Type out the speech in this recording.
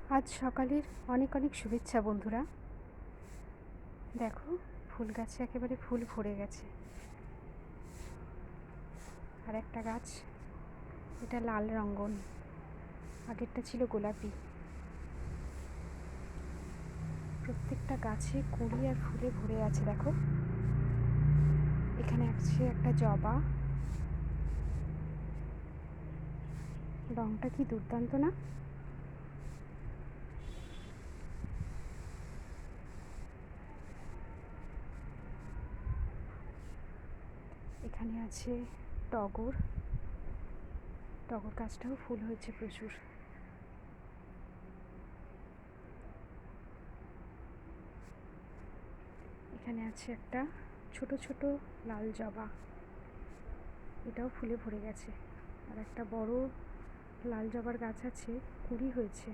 আজ সকালের অনেক অনেক শুভেচ্ছা বন্ধুরা। দেখো, ফুল গাছে একেবারে ফুল ভরে গেছে। আর একটা গাছ, এটা লাল রঙ্গন, আগেরটা ছিল গোলাপি। প্রত্যেকটা গাছে কুড়ি আর ফুলে ভরে আছে। দেখো, এখানে আছে একটা জবা, রংটা কি দুর্দান্ত না? এখানে আছে টগর, টগর গাছটাও ফুল হয়েছে প্রচুর। এখানে আছে একটা ছোট ছোট লাল জবা, এটাও ফুলে ভরে গেছে। আর একটা বড় লাল জবার গাছ আছে, কুড়ি হয়েছে।